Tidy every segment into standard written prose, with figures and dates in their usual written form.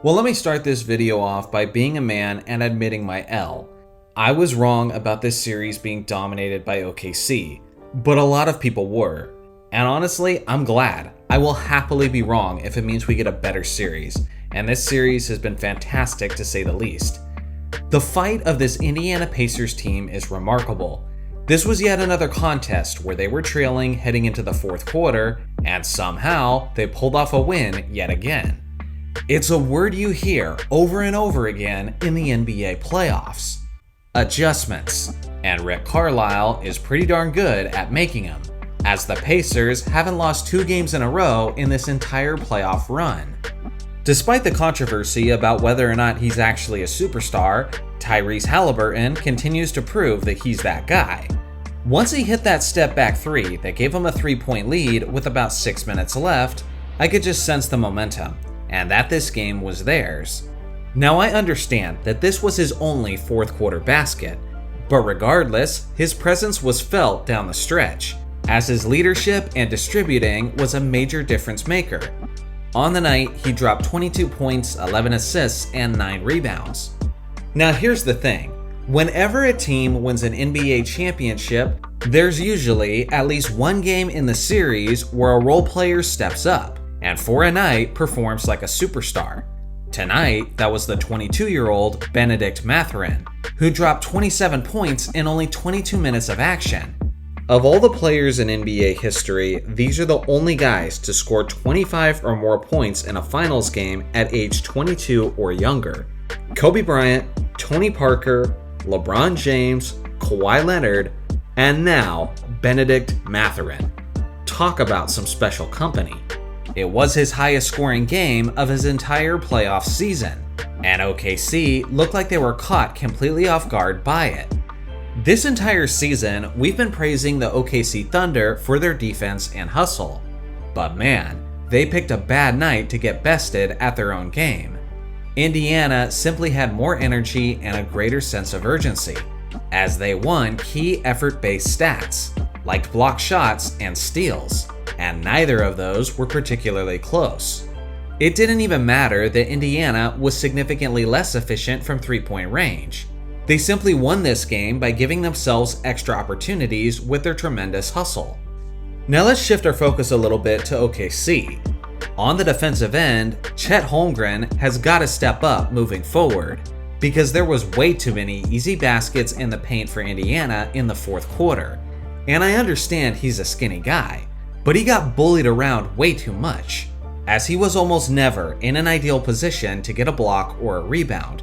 Well, let me start this video off by being a man and admitting my L. I was wrong about this series being dominated by OKC, but a lot of people were. And honestly, I'm glad. I will happily be wrong if it means we get a better series, and this series has been fantastic to say the least. The fight of this Indiana Pacers team is remarkable. This was yet another contest where they were trailing heading into the fourth quarter, and somehow they pulled off a win yet again. It's a word you hear over and over again in the NBA playoffs. Adjustments. And Rick Carlisle is pretty darn good at making them, as the Pacers haven't lost 2 games in a row in this entire playoff run. Despite the controversy about whether or not he's actually a superstar, Tyrese Halliburton continues to prove that he's that guy. Once he hit that step-back 3 that gave him a 3-point lead with about 6 minutes left, I could just sense the momentum, and that this game was theirs. Now I understand that this was his only fourth quarter basket, but regardless, his presence was felt down the stretch, as his leadership and distributing was a major difference maker. On the night, he dropped 22 points, 11 assists, and 9 rebounds. Now here's the thing. Whenever a team wins an NBA championship, there's usually at least one game in the series where a role player steps up, and for a night performs like a superstar. Tonight, that was the 22-year-old Benedict Mathurin, who dropped 27 points in only 22 minutes of action. Of all the players in NBA history, these are the only guys to score 25 or more points in a finals game at age 22 or younger. Kobe Bryant, Tony Parker, LeBron James, Kawhi Leonard, and now Benedict Mathurin. Talk about some special company. It was his highest scoring game of his entire playoff season, and OKC looked like they were caught completely off guard by it. This entire season, we've been praising the OKC Thunder for their defense and hustle. But man, they picked a bad night to get bested at their own game. Indiana simply had more energy and a greater sense of urgency, as they won key effort-based stats, like block shots and steals, and neither of those were particularly close. It didn't even matter that Indiana was significantly less efficient from 3-point range. They simply won this game by giving themselves extra opportunities with their tremendous hustle. Now let's shift our focus a little bit to OKC. On the defensive end, Chet Holmgren has got to step up moving forward, because there was way too many easy baskets in the paint for Indiana in the fourth quarter. And I understand he's a skinny guy, but he got bullied around way too much, as he was almost never in an ideal position to get a block or a rebound.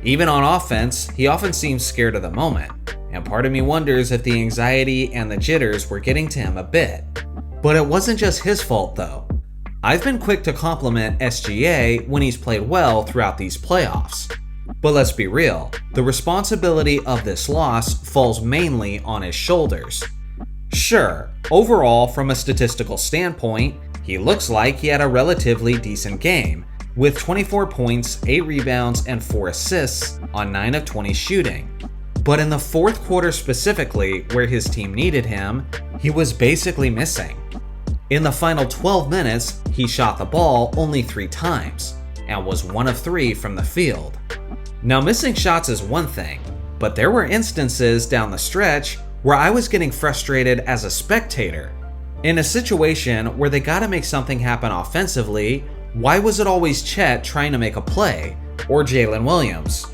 Even on offense, he often seems scared of the moment, and part of me wonders if the anxiety and the jitters were getting to him a bit. But it wasn't just his fault though. I've been quick to compliment SGA when he's played well throughout these playoffs. But let's be real, the responsibility of this loss falls mainly on his shoulders. Sure, overall from a statistical standpoint, he looks like he had a relatively decent game, with 24 points, 8 rebounds, and 4 assists on 9 of 20 shooting. But in the fourth quarter specifically, where his team needed him, he was basically missing. In the final 12 minutes, he shot the ball only 3 times, and was 1 of 3 from the field. Now missing shots is one thing, but there were instances down the stretch where I was getting frustrated as a spectator. In a situation where they gotta make something happen offensively, why was it always Chet trying to make a play, or Jalen Williams?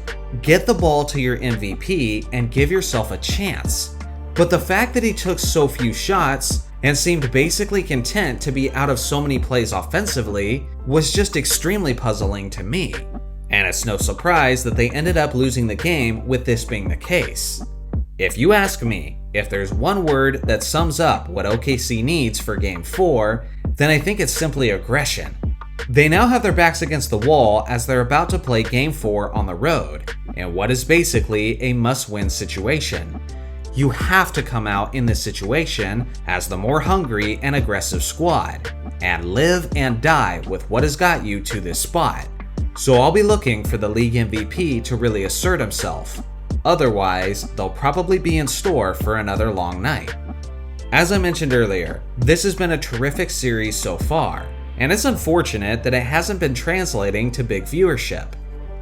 Get the ball to your MVP and give yourself a chance. But the fact that he took so few shots and seemed basically content to be out of so many plays offensively was just extremely puzzling to me. And it's no surprise that they ended up losing the game with this being the case. If you ask me, if there's one word that sums up what OKC needs for Game 4, then I think it's simply aggression. They now have their backs against the wall as they're about to play Game 4 on the road, in what is basically a must-win situation. You have to come out in this situation as the more hungry and aggressive squad, and live and die with what has got you to this spot. So I'll be looking for the league MVP to really assert himself. Otherwise, they'll probably be in store for another long night. As I mentioned earlier, this has been a terrific series so far, and it's unfortunate that it hasn't been translating to big viewership.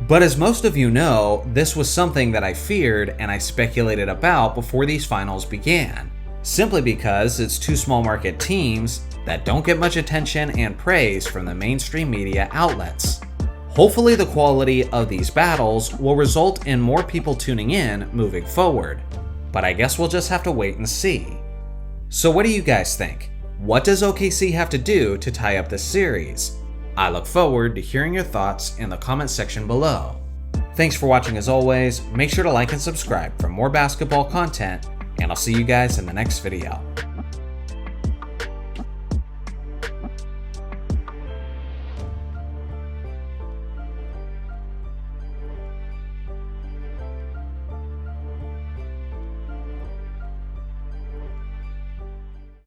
But as most of you know, this was something that I feared and I speculated about before these finals began, simply because it's two small market teams that don't get much attention and praise from the mainstream media outlets. Hopefully the quality of these battles will result in more people tuning in moving forward, but I guess we'll just have to wait and see. So what do you guys think? What does OKC have to do to tie up this series? I look forward to hearing your thoughts in the comment section below. Thanks for watching as always, make sure to like and subscribe for more basketball content, and I'll see you guys in the next video.